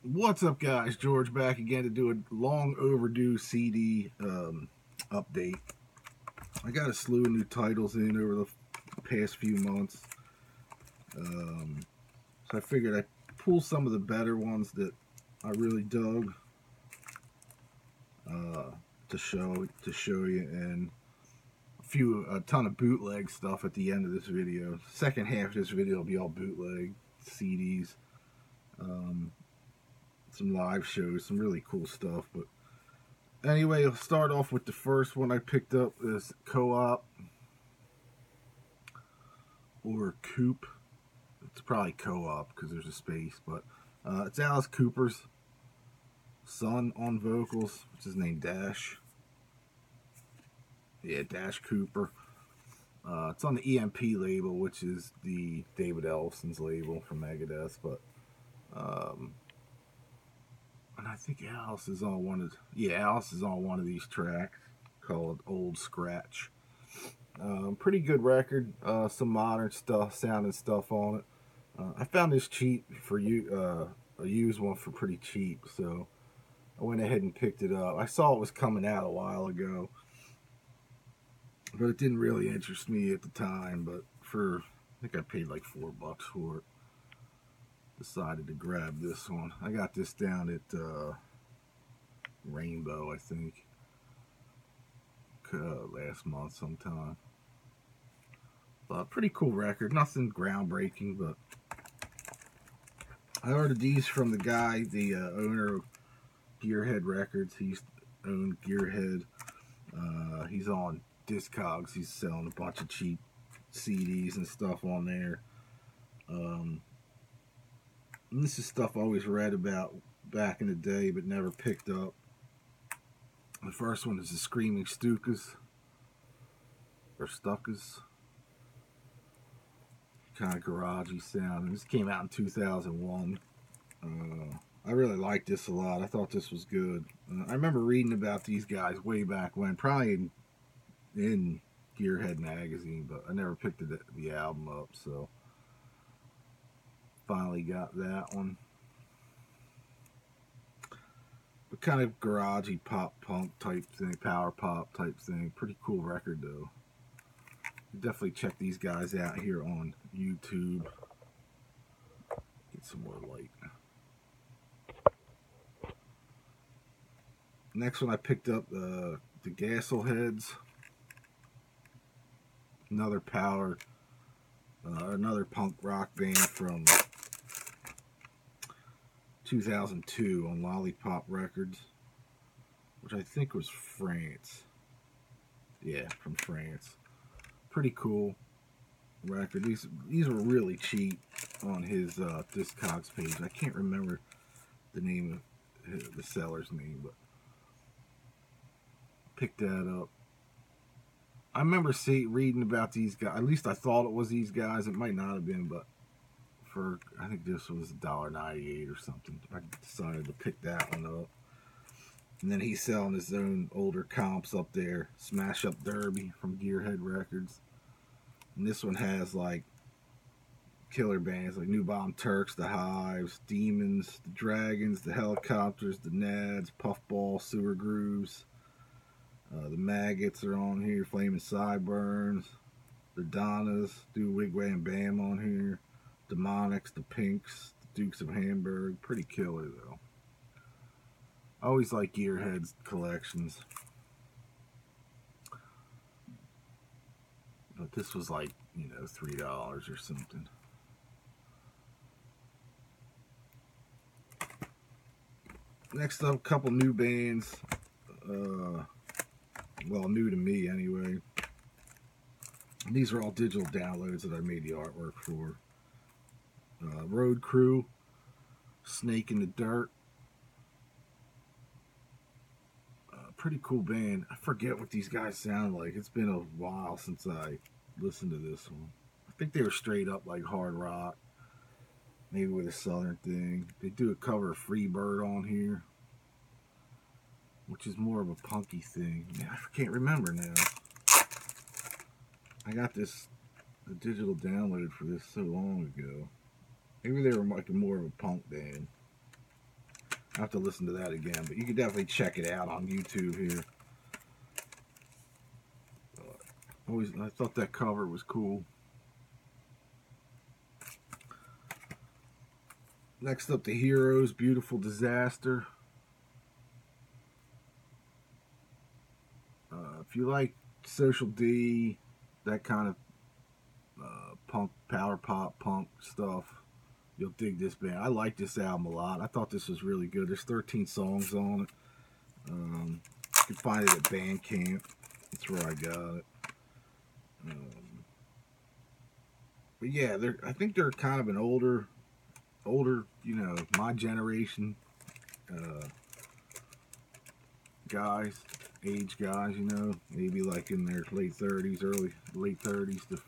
What's up, guys? George back again to do a long overdue CD update. I got a slew of new titles in over the past few months, so I figured I'd pull some of the better ones that I really dug to show you, and a ton of bootleg stuff at the end of this video. Second half of this video will be all bootleg CDs. Some live shows, some really cool stuff. But anyway, I'll start off with the first one I picked up. Is Co-op or Coop. It's probably Co-op because there's a space, but it's Alice Cooper's son on vocals, which is named Dash. Yeah, Dash Cooper. It's on the EMP label, which is the David Ellison's label from Megadeth, but and I think Alice is on one of these tracks called Old Scratch. Pretty good record. Some modern stuff, sounding stuff on it. I found this cheap for you, a used one for pretty cheap, so I went ahead and picked it up. I saw it was coming out a while ago, but it didn't really interest me at the time. But I think I paid like $4 for it. Decided to grab this one. I got this down at Rainbow, I think, last month sometime. But pretty cool record. Nothing groundbreaking, but I ordered these from the guy, the owner of Gearhead Records. He used to own Gearhead. He's on Discogs. He's selling a bunch of cheap CDs and stuff on there. And this is stuff I always read about back in the day, but never picked up. The first one is the Screaming Stukas, or Stukas. Kind of garagey sound. And this came out in 2001. I really liked this a lot. I thought this was good. I remember reading about these guys way back when, probably in Gearhead magazine, but I never picked the album up, so finally got that one. But kind of garagey pop punk type thing, power pop type thing. Pretty cool record though. Definitely check these guys out here on YouTube. Get some more light. Next one I picked up, the Gasselheads. Another punk rock band from 2002 on Lollipop Records, which I think was France. Yeah, from France. Pretty cool record. These were really cheap on his Discogs page. I can't remember the name of the seller's name, but picked that up. I remember reading about these guys. At least I thought it was these guys. It might not have been, but I think this was $1.98 or something. I decided to pick that one up. And then he's selling his own older comps up there. Smash Up Derby from Gearhead Records. And this one has like killer bands like New Bomb Turks, The Hives, Demons, The Dragons, The Helicopters, The Nads, Puffball, Sewer Grooves. The Maggots are on here. Flaming Sideburns. The Donnas. Do Wigwam Bam on here. Demonics, The Pinks, The Dukes of Hamburg. Pretty killer though. I always like Gearhead's collections. But this was like, $3 or something. Next up, a couple new bands. Well, new to me anyway. These are all digital downloads that I made the artwork for. Road Crew, Snake in the Dirt. Pretty cool band. I forget what these guys sound like. It's been a while since I listened to this one. I think they were straight up like hard rock, maybe with a southern thing. They do a cover of Freebird on here, which is more of a punky thing. Man, I can't remember now. I got the digital download for this so long ago. Maybe they were like more of a punk band. I have to listen to that again, but you can definitely check it out on YouTube here. I thought that cover was cool. Next up, The Heroes, Beautiful Disaster. If you like Social D, that kind of punk, power pop, punk stuff, you'll dig this band. I like this album a lot. I thought this was really good. There's 13 songs on it. You can find it at Bandcamp. That's where I got it. But yeah, I think they're kind of an older, you know, my generation guys, age guys, you know, maybe like in their late 30s, late 30s to,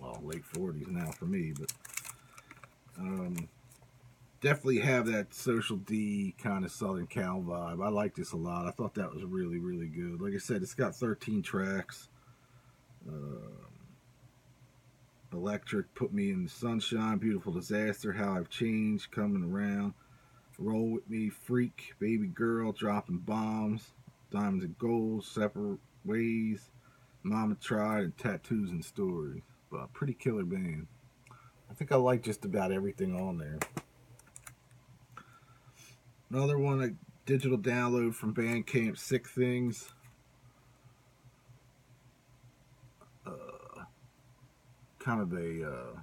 well, late 40s now for me, but definitely have that Social D kind of Southern Cal vibe. I like this a lot. I thought that was really, really good. Like I said, it's got 13 tracks. Electric, Put Me in the Sunshine, Beautiful Disaster, How I've Changed, Coming Around, Roll With Me, Freak, Baby Girl, Dropping Bombs, Diamonds and Gold, Separate Ways, Mama Tried, and Tattoos and Stories. But pretty killer band. I think I like just about everything on there. Another one, a digital download from Bandcamp, Sick Things. Kind of a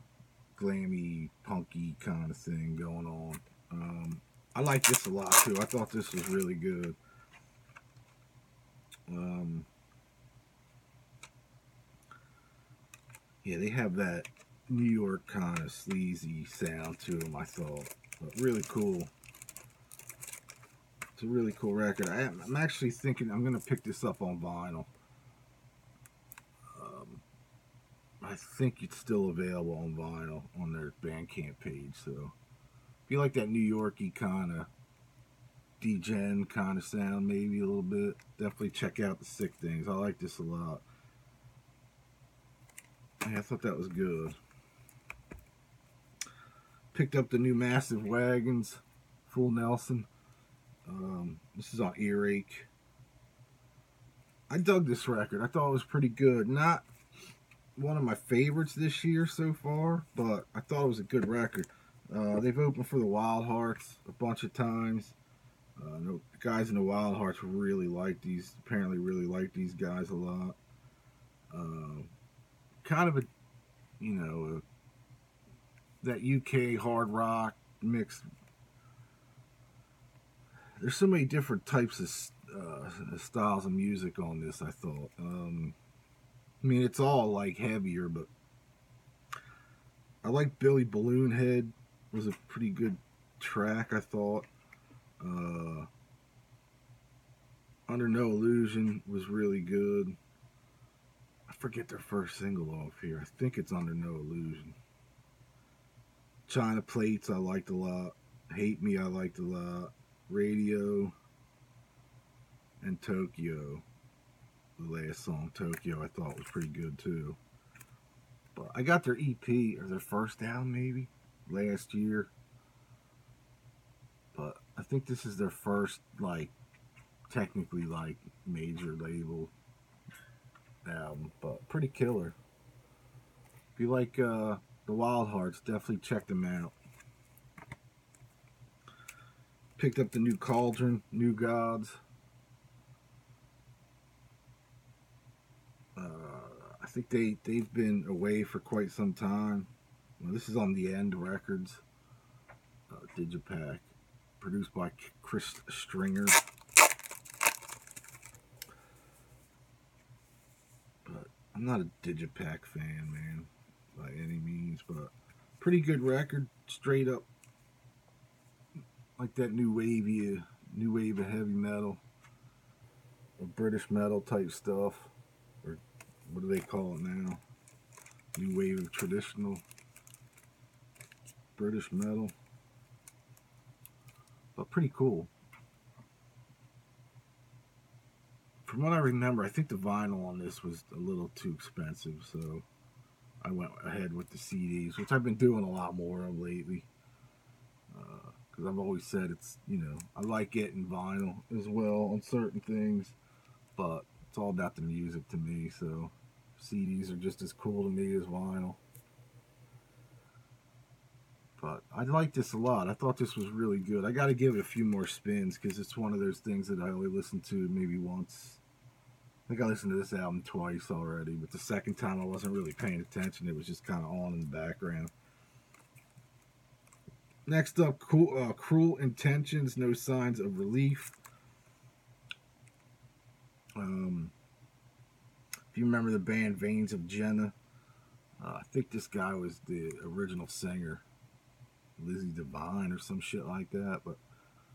glammy, punky kind of thing going on. I like this a lot too. I thought this was really good. Yeah, they have that New York kind of sleazy sound to them, I thought. But really cool. It's a really cool record. I'm actually thinking I'm going to pick this up on vinyl. I think it's still available on vinyl on their Bandcamp page. So if you like that New Yorky kind of D-Gen kind of sound, maybe a little bit, definitely check out the Sick Things. I like this a lot. Yeah, I thought that was good. Picked up the new Massive Wagons, Full Nelson. This is on Earache. I dug this record. I thought it was pretty good. Not one of my favorites this year so far, but I thought it was a good record. They've opened for the Wild Hearts a bunch of times. The guys in the Wild Hearts really like these. Apparently, really like these guys a lot. Kind of a, you know, that UK hard rock mix. There's so many different types of styles of music on this. I thought. I mean, it's all like heavier, but I like Billy Balloonhead. Was a pretty good track, I thought. Under No Illusion was really good. I forget their first single off here. I think it's Under No Illusion. China Plates I liked a lot. Hate Me I liked a lot. Radio and Tokyo. The last song, Tokyo, I thought was pretty good too. But I got their EP, or their first album maybe, last year. But I think this is their first, like, technically, like, major label album. But pretty killer. If you like the Wild Hearts, definitely check them out. Picked up the new Cauldron, New Gods. I think they've been away for quite some time. Well, this is on the End Records Digipack, produced by Chris Stringer. But I'm not a Digipack fan, man, by any means. But pretty good record, straight up, like that new wave of heavy metal, or British metal type stuff. What do they call it now? New wave of traditional British metal. But pretty cool. From what I remember, I think the vinyl on this was a little too expensive, so I went ahead with the CDs, which I've been doing a lot more of lately. because I've always said it's, I like getting vinyl as well on certain things, but it's all about the music to me, so CDs are just as cool to me as vinyl. But I like this a lot. I thought this was really good. I got to give it a few more spins because it's one of those things that I only listen to maybe once. I think I listened to this album twice already, but the second time I wasn't really paying attention. It was just kind of on in the background. Next up, Cruel Intentions, No Signs of Relief. If you remember the band Veins of Jenna, I think this guy was the original singer. Lizzie Devine or some shit like that. But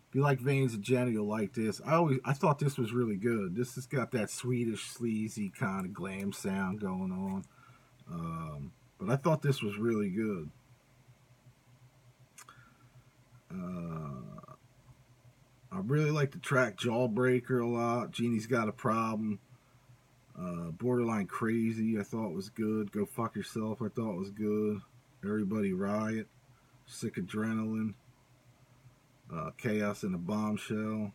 if you like Veins of Jenna, you'll like this. I thought this was really good. This has got that Swedish sleazy kind of glam sound going on. But I thought this was really good. I really like the track Jawbreaker a lot. Jeannie's Got a Problem. Borderline Crazy I thought was good. Go Fuck Yourself I thought was good. Everybody Riot. Sick Adrenaline, Chaos in a Bombshell,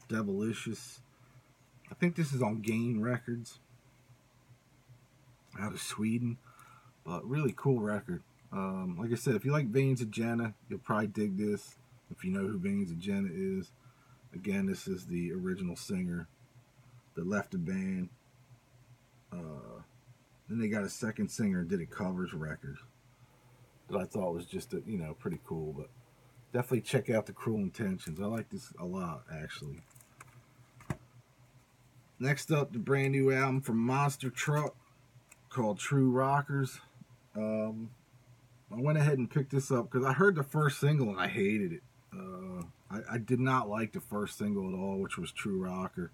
Devilicious. I think this is on Gain Records out of Sweden, but really cool record. Like I said, if you like Veins of Jenna, you'll probably dig this. If you know who Veins of Jenna is, again, this is the original singer that left the band. Then they got a second singer and did a covers record that I thought was just pretty cool. But definitely check out the Cruel Intentions. I like this a lot, actually. Next up, the brand new album from Monster Truck called True Rockers. I went ahead and picked this up because I heard the first single and I hated it. I did not like the first single at all, which was True Rocker.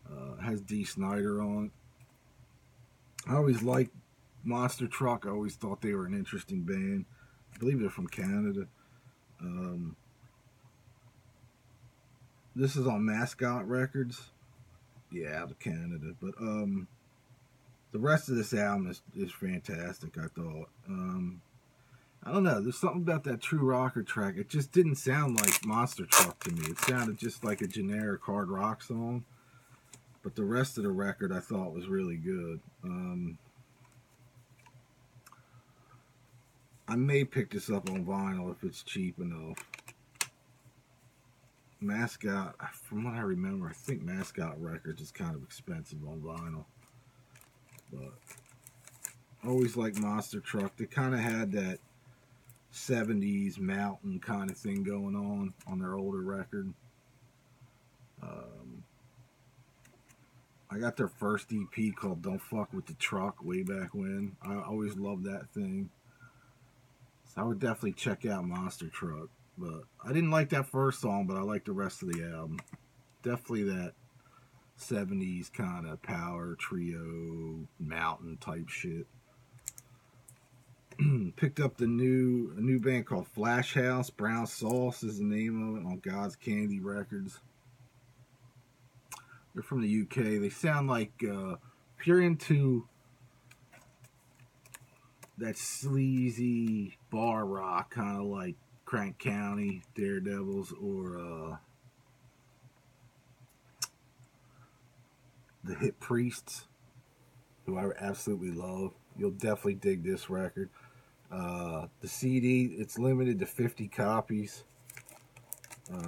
It has Dee Snider on it. I always liked Monster Truck. I always thought they were an interesting band. I believe they're from Canada. This is on Mascot Records. Yeah, out of Canada. But the rest of this album is fantastic, I thought. I don't know. There's something about that True Rocker track. It just didn't sound like Monster Truck to me. It sounded just like a generic hard rock song. But the rest of the record I thought was really good. I may pick this up on vinyl if it's cheap enough. Mascot, from what I remember, I think Mascot Records is kind of expensive on vinyl. But I always liked Monster Truck. They kind of had that 70s mountain kind of thing going on their older record. I got their first EP called Don't Fuck With The Truck way back when. I always loved that thing. So I would definitely check out Monster Truck. But I didn't like that first song, but I like the rest of the album. Definitely that 70s kind of power trio, mountain type shit. Picked up a new band called Flash House. Brown Sauce is the name of it on God's Candy Records. They're from the UK. They sound like, if you're into that sleazy bar rock, kind of like Crank County, Daredevils, or the Hit Priests, who I absolutely love, you'll definitely dig this record. The CD, it's limited to 50 copies. I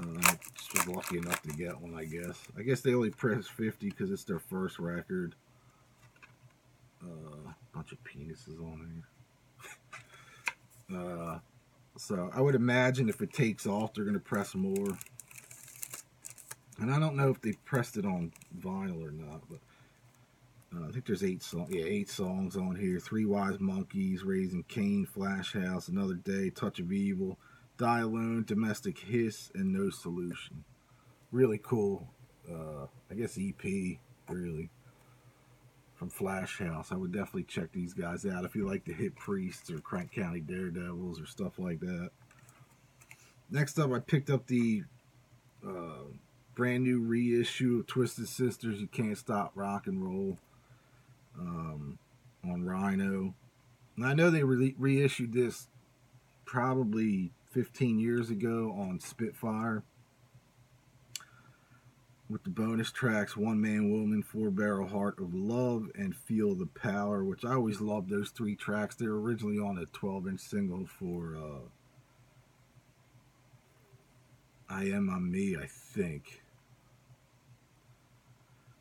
just was lucky enough to get one, I guess. I guess they only press 50 because it's their first record. Bunch of penises on here. So I would imagine if it takes off, they're going to press more. And I don't know if they pressed it on vinyl or not, but I think there's 8 songs on here. 3 Wise Monkeys, Raising Cain, Flash House, Another Day, Touch of Evil, Die Alone, Domestic Hiss, and No Solution. Really cool, I guess EP, really, from Flash House. I would definitely check these guys out if you like the Hit Priests or Crank County Daredevils or stuff like that. Next up, I picked up the brand new reissue of Twisted Sisters, You Can't Stop Rock and Roll, on Rhino. And I know they reissued this probably 15 years ago on Spitfire with the bonus tracks One Man Woman, Four Barrel Heart of Love, and Feel the Power, which I always loved those 3 tracks. They were originally on a 12-inch single for I Am On Me, I think.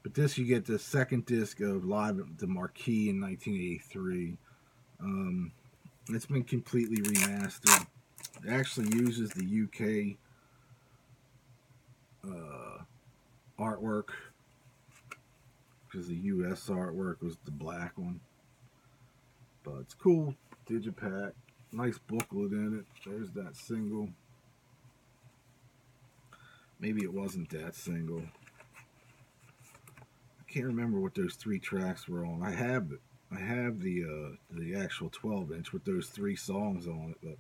But this, you get the second disc of Live at the Marquee in 1983. It's been completely remastered. It actually uses the UK artwork, because the US artwork was the black one. But it's cool. Digipack. Nice booklet in it. There's that single. Maybe it wasn't that single. I can't remember what those 3 tracks were on. I have the actual 12-inch with those 3 songs on it, but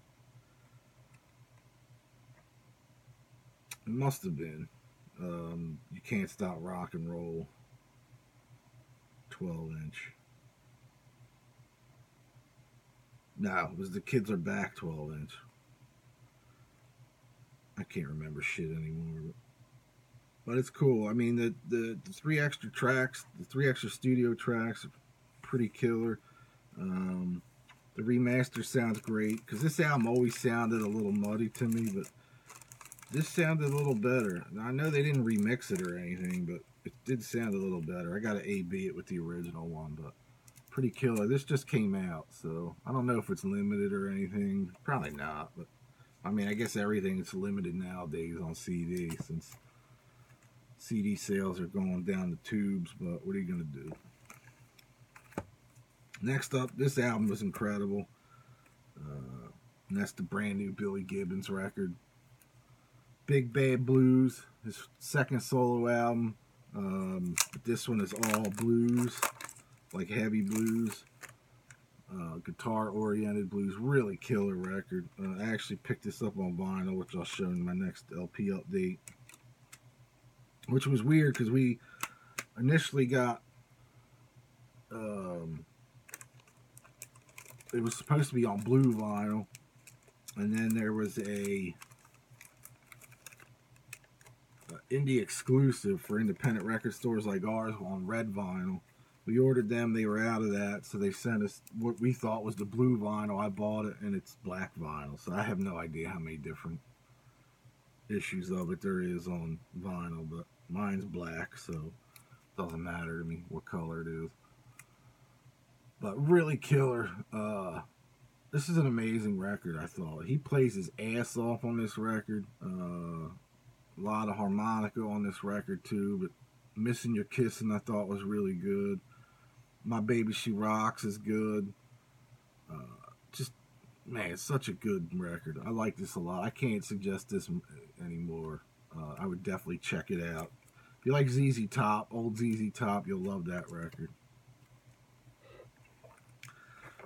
it must have been You Can't Stop Rock and Roll 12-inch. No, it was The Kids Are Back 12-inch. I can't remember shit anymore. But it's cool. I mean, the 3 extra tracks, the 3 extra studio tracks are pretty killer. The remaster sounds great, because this album always sounded a little muddy to me, but this sounded a little better. I know they didn't remix it or anything, but it did sound a little better. I got to A-B it with the original one, but pretty killer. This just came out, so I don't know if it's limited or anything. Probably not, but I mean, I guess everything's limited nowadays on CD, since CD sales are going down the tubes, but what are you going to do? Next up, this album was incredible. And that's the brand new Billy Gibbons record. Big Bad Blues, his second solo album. This one is all blues, like heavy blues, guitar-oriented blues. Really killer record. I actually picked this up on vinyl, which I'll show in my next LP update. Which was weird, because we initially got... it was supposed to be on blue vinyl, and then there was a indie exclusive for independent record stores like ours on red vinyl. We ordered them, they were out of that, so they sent us what we thought was the blue vinyl. I bought it, and it's black vinyl, so I have no idea how many different issues of it there is on vinyl, but mine's black, so it doesn't matter to me what color it is. But really killer. This is an amazing record, I thought. He plays his ass off on this record. A lot of harmonica on this record, too. But Missing Your Kissing, I thought, was really good. My Baby She Rocks is good. Just, man, it's such a good record. I like this a lot. I can't suggest this anymore. I would definitely check it out. If you like ZZ Top, old ZZ Top, you'll love that record.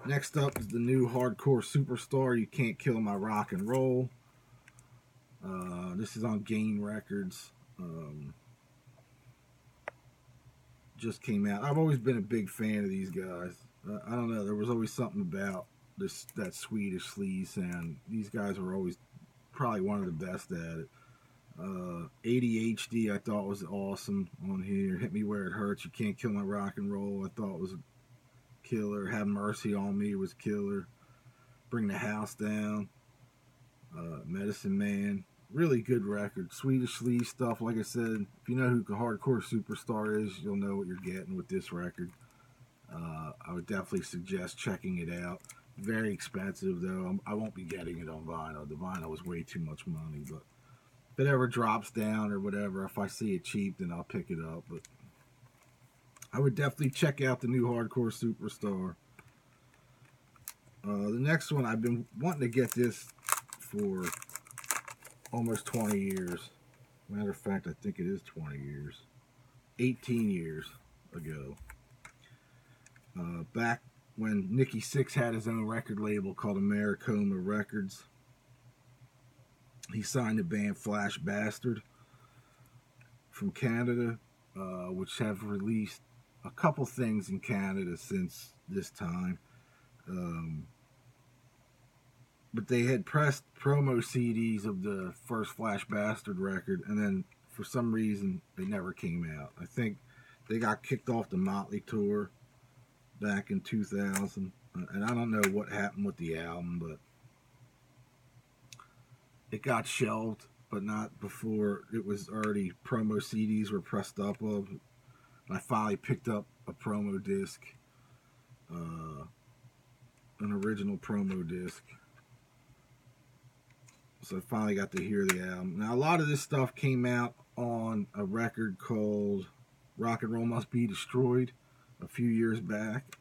Next up is the new hardcore superstar, You Can't Kill My Rock and Roll. This is on Gain Records. Just came out. I've always been a big fan of these guys. I don't know, there was always something about that Swedish sleaze sound. These guys were always probably one of the best at it. ADHD I thought was awesome on here. Hit Me Where It Hurts, You Can't Kill My Rock and Roll, I thought was killer. Have Mercy on Me was killer. Bring the House Down. Medicine Man. Really good record. Swedish sleaze stuff. Like I said, if you know who the hardcore superstar is, you'll know what you're getting with this record. I would definitely suggest checking it out. Very expensive, though. I won't be getting it on vinyl. The vinyl was way too much money. But if it ever drops down or whatever, if I see it cheap, then I'll pick it up. But I would definitely check out the new hardcore superstar. The next one, I've been wanting to get this for almost 20 years. Matter of fact, I think it is 20 years. 18 years ago. Back when Nikki Sixx had his own record label called Americoma Records. He signed the band Flash Bastard from Canada, which have released a couple things in Canada since this time. But they had pressed promo CDs of the first Flash Bastard record, and then for some reason they never came out. I think they got kicked off the Motley tour back in 2000, and I don't know what happened with the album, but it got shelved, but not before it was already promo CDs were pressed up of. And I finally picked up a promo disc, an original promo disc. So I finally got to hear the album. Now, a lot of this stuff came out on a record called Rock and Roll Must Be Destroyed a few years back.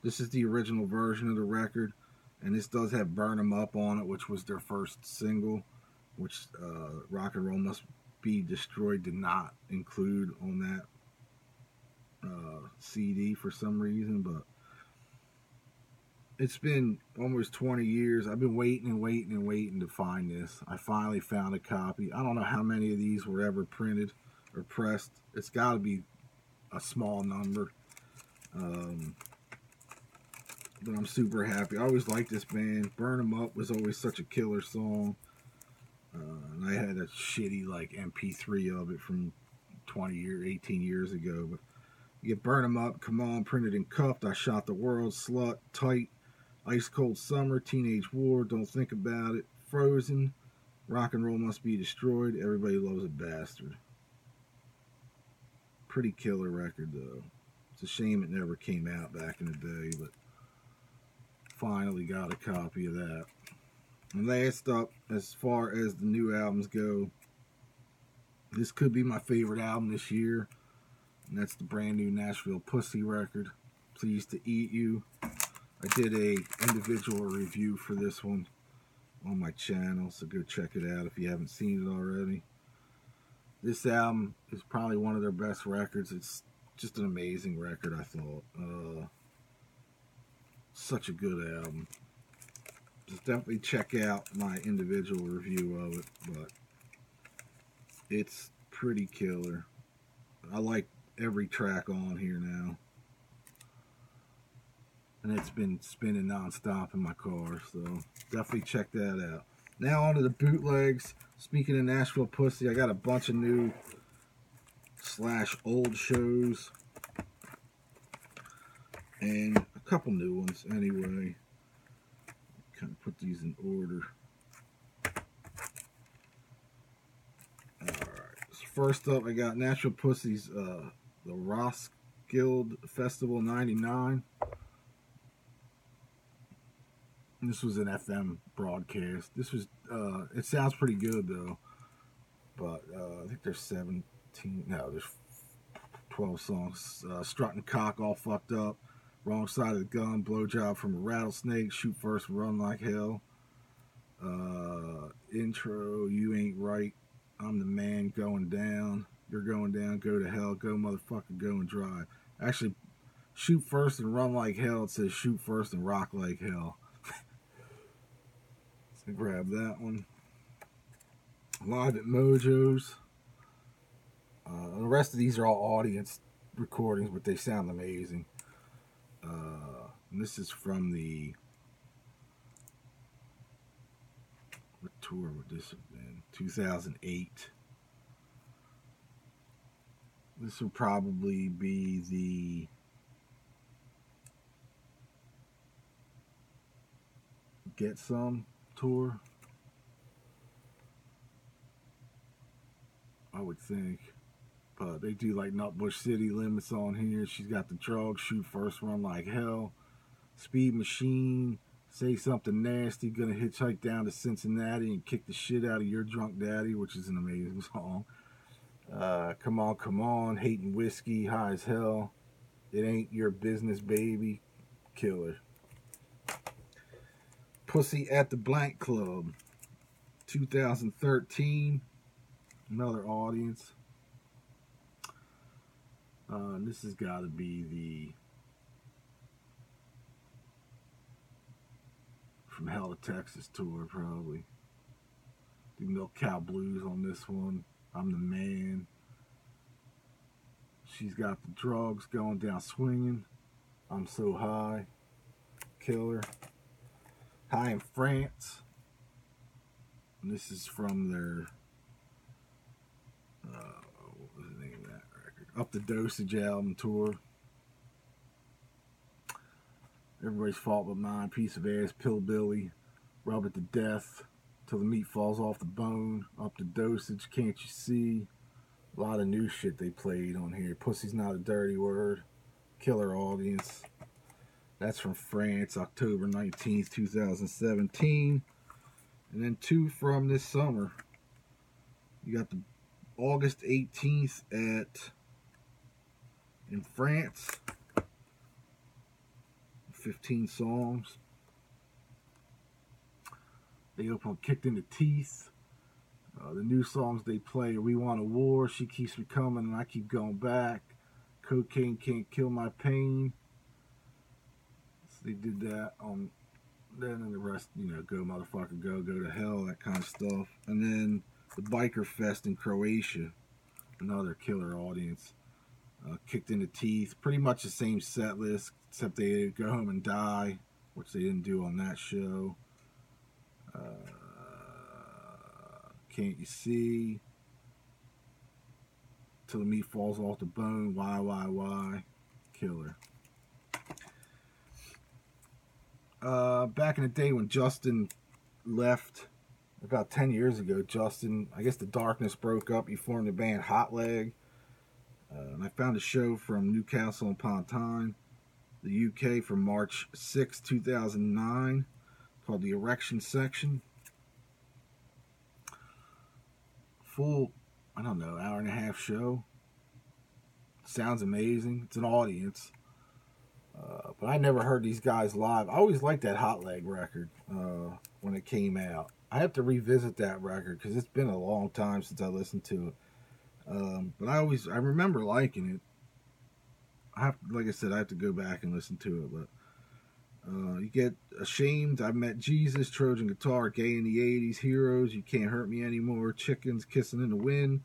This is the original version of the record, and this does have Burn 'Em Up on it, which was their first single, which Rock and Roll Must Be Destroyed did not include on that CD for some reason, but it's been almost 20 years. I've been waiting to find this. I finally found a copy. I don't know how many of these were ever printed or pressed. It's got to be a small number. But I'm super happy. I always liked this band. Burn 'Em Up was always such a killer song. And I had a shitty like MP3 of it from 18 years ago. But you get Burn 'Em Up, Come On, Printed and Cuffed, I Shot the World, Slut, Tight, Ice Cold Summer, Teenage War, Don't Think About It, Frozen, Rock and Roll Must Be Destroyed, Everybody Loves a Bastard. Pretty killer record though. It's a shame it never came out back in the day, but finally got a copy of that. And last up, as far as the new albums go, this could be my favorite album this year, and that's the brand new Nashville Pussy record, Pleased to Eat You. I did a individual review for this one on my channel, so go check it out if you haven't seen it already. This album is probably one of their best records. It's just an amazing record, I thought. Such a good album. Just definitely check out my individual review of it, but it's pretty killer. I like every track on here now, and it's been spinning non-stop in my car, so definitely check that out. Now on to the bootlegs. Speaking of Nashville Pussy, I got a bunch of new / old shows and a couple new ones anyway. Kind of put these in order. Alright, so first up I got Nashville Pussy's the Roskilde Festival '99. This was an FM broadcast. This was it sounds pretty good though, but I think there's 12 songs. Strutting Cock, All Fucked Up, Wrong Side of the Gun, Blowjob from a Rattlesnake, Shoot First, Run Like Hell, Intro, You Ain't Right, I'm the Man, Going Down, You're Going Down, Go to Hell, Go Motherfucker, Go and Drive. Actually, Shoot First and Run Like Hell, it says Shoot First and Rock Like Hell. So grab that one. Live at Mojo's. The rest of these are all audience recordings, but they sound amazing. And this is from the... What tour would this have been? 2008. This would probably be the... Get Some tour, I would think. But they do like Nutbush City Limits on here. She's got the Drugs, Shoot First, Run Like Hell, Speed Machine, Say Something Nasty, Gonna Hitchhike Down to Cincinnati and Kick the Shit Out of Your Drunk Daddy, which is an amazing song. Come On, Come On, Hating Whiskey, High as Hell, It Ain't Your Business, Baby, killer. Pussy at the Blank Club, 2013, another audience. This has got to be the From Hell to Texas tour, probably. The Milk Cow Blues on this one. I'm the Man. She's got the Drugs, Going Down Swinging. I'm So High, killer. Hi in France. And this is from their, what was the name of that record? Up the Dosage album tour. Everybody's Fault But Mine, Piece of Ass, Pillbilly, Rub It to Death, Till the Meat Falls Off the Bone, Up the Dosage, Can't You See? A lot of new shit they played on here. Pussy's Not a Dirty Word, Killer Audience. That's from France, October 19th, 2017. And then two from this summer. You got the August 18th in France. 15 songs. They open up Kicked in the Teeth. The new songs they play are We Want a War, She Keeps Me Coming and I Keep Going Back, Cocaine Can't Kill My Pain. So they did that on. Then the rest, Go Motherfucker Go, Go to Hell, that kind of stuff. And then the Biker Fest in Croatia, another killer audience. Kicked in the Teeth, pretty much the same set list, except they Go Home and Die, which they didn't do on that show. Can't You See? Till the Meat Falls Off the Bone, Why? Killer. Back in the day when Justin left, about 10 years ago, Justin, I guess the Darkness broke up. He formed the band Hot Leg. And I found a show from Newcastle upon Tyne, the UK, from March 6, 2009, called The Erection Section. Full, I don't know, hour and a half show. Sounds amazing. It's an audience. But I never heard these guys live. I always liked that Hot Leg record when it came out. I have to revisit that record because it's been a long time since I listened to it. But I remember liking it. Like I said, I have to go back and listen to it. But you get Ashamed, I Met Jesus, Trojan Guitar, Gay in the 80s, Heroes, You Can't Hurt Me Anymore, Chickens, Kissing in the Wind,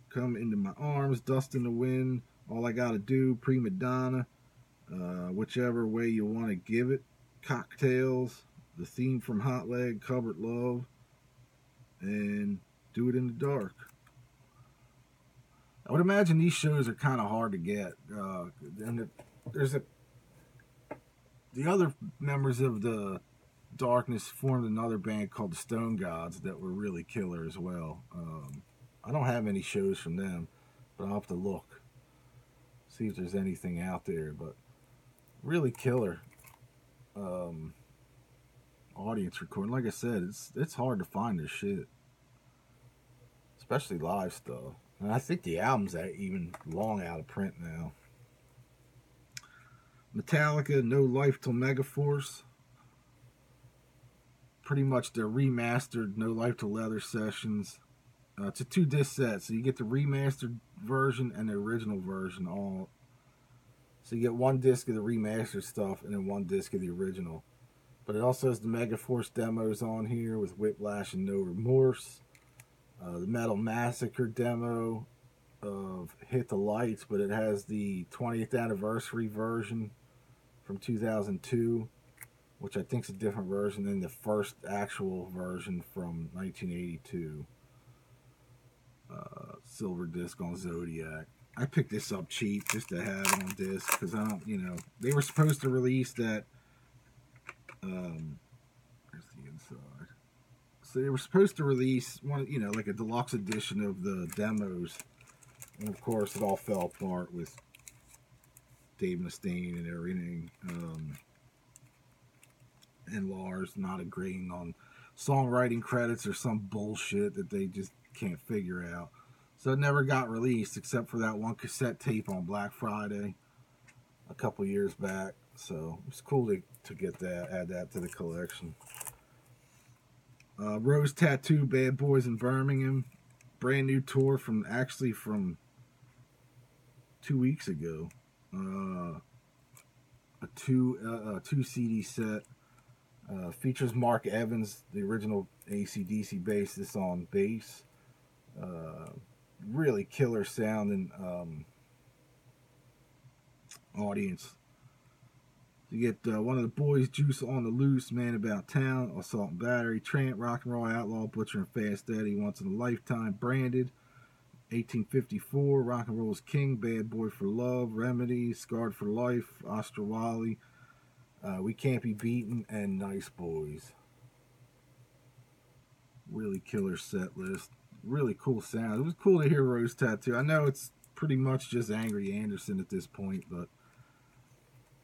Come Into My Arms, Dust in the Wind, All I Gotta Do, Prima Donna, Whichever Way You Want to Give It, Cocktails, the theme from Hot Leg, Cupboard Love, and Do It in the Dark. I would imagine these shows are kind of hard to get. And the other members of the Darkness formed another band called the Stone Gods that were really killer as well. I don't have any shows from them, but I'll have to look, see if there's anything out there. But really killer audience recording. Like I said, it's hard to find this shit, especially live stuff. And I think the album's even long out of print now. Metallica, No Life Till Megaforce. Pretty much the remastered No Life Till Leather sessions. It's a 2-disc set, so you get the remastered version and the original version all. So you get 1 disc of the remastered stuff and then 1 disc of the original. But it also has the Megaforce demos on here with Whiplash and No Remorse. The Metal Massacre demo of Hit the Lights, but it has the 20th anniversary version from 2002, which I think is a different version than the first actual version from 1982. Silver disc on Zodiac. I picked this up cheap just to have it on disc because I don't, they were supposed to release that. Where's the inside? So they were supposed to release one, like a deluxe edition of the demos. And of course, it all fell apart with Dave Mustaine and everything. And Lars not agreeing on songwriting credits or some bullshit that they just can't figure out. So it never got released except for that one cassette tape on Black Friday a couple years back. So it's cool to get that, add that to the collection. Rose Tattoo, Bad Boys in Birmingham. Brand new tour from 2 weeks ago. A two CD set. Features Mark Evans, the original AC/DC bassist, on bass. Really killer sounding audience. You get One of the Boys, Juice on the Loose, Man About Town, Assault and Battery, Tramp, Rock and Roll Outlaw, Butcher and Fast Daddy, Once in a Lifetime, Branded, 1854, Rock and Roll's King, Bad Boy for Love, Remedy, Scarred for Life, Ostrowali, We Can't Be Beaten, and Nice Boys. Really killer set list. Really cool sound. It was cool to hear Rose Tattoo. I know it's pretty much just Angry Anderson at this point, but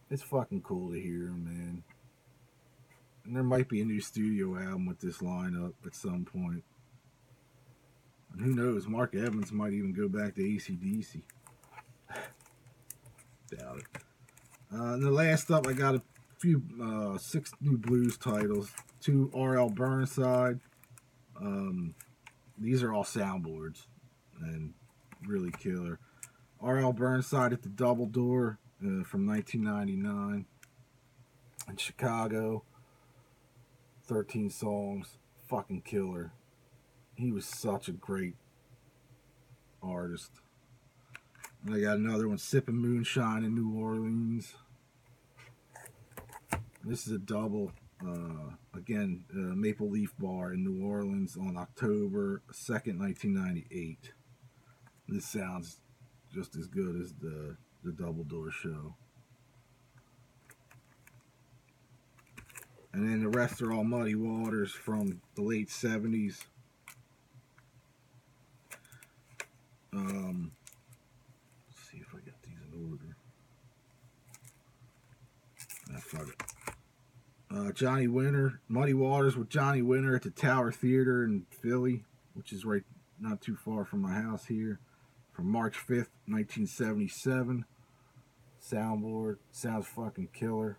it's fucking cool to hear him, man. And there might be a new studio album with this lineup at some point. And who knows, Mark Evans might even go back to AC/DC. Doubt it. And the last up, I got a few 6 new blues titles. 2 R.L. Burnside. These are all soundboards and really killer. R.L. Burnside at the Double Door from 1999 in Chicago. 13 songs, fucking killer. He was such a great artist. And I got another one, Sipping Moonshine in New Orleans. This is a double. Again, Maple Leaf Bar in New Orleans on October 2nd, 1998. This sounds just as good as the Double Door show. And then the rest are all Muddy Waters from the late 70s. Let's see if I got these in order. Ah, fuck it. Johnny Winter, Muddy Waters with Johnny Winter at the Tower Theater in Philly, which is right not too far from my house here, from March 5th, 1977. Soundboard, sounds fucking killer.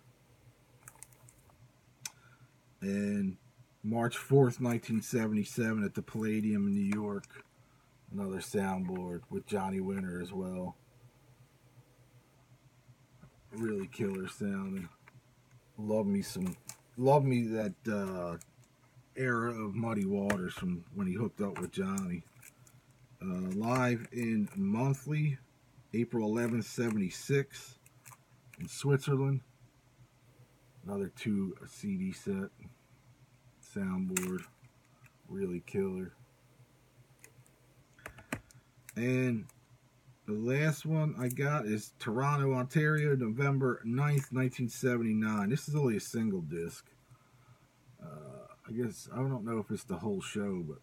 And March 4th, 1977 at the Palladium in New York, another soundboard with Johnny Winter as well. Really killer sounding. Love me that era of Muddy Waters from when he hooked up with Johnny. Live in Monthly, April 11th, 76 in Switzerland. Another 2 CD set. Soundboard. Really killer. And the last one I got is Toronto, Ontario, November 9th, 1979. This is only a single disc. I guess, I don't know if it's the whole show, but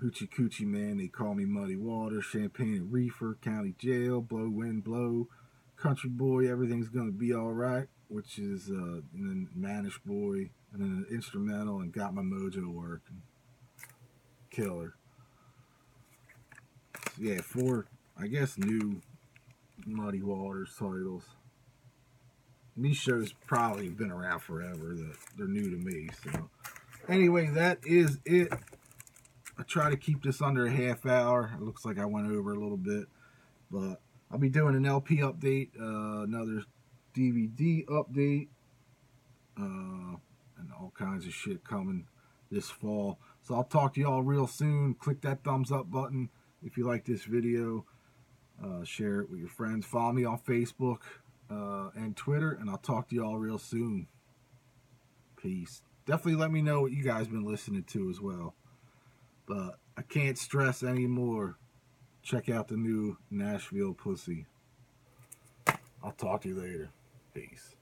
Hoochie Coochie Man, They Call Me Muddy Water, Champagne and Reefer, County Jail, Blow Wind Blow, Country Boy, Everything's Gonna Be Alright, which is, and then Manish Boy, and then an instrumental, and Got My Mojo Working. Killer. Yeah, 4, I guess, new Muddy Waters titles. And these shows probably have been around forever. They're new to me. So, anyway, that is it. I try to keep this under a half hour. It looks like I went over a little bit. But I'll be doing an LP update, another DVD update, and all kinds of shit coming this fall. So I'll talk to y'all real soon. Click that thumbs up button if you like this video. Share it with your friends. Follow me on Facebook and Twitter, and I'll talk to y'all real soon. Peace. Definitely let me know what you guys been listening to as well. But I can't stress anymore. Check out the new Nashville Pussy. I'll talk to you later. Peace.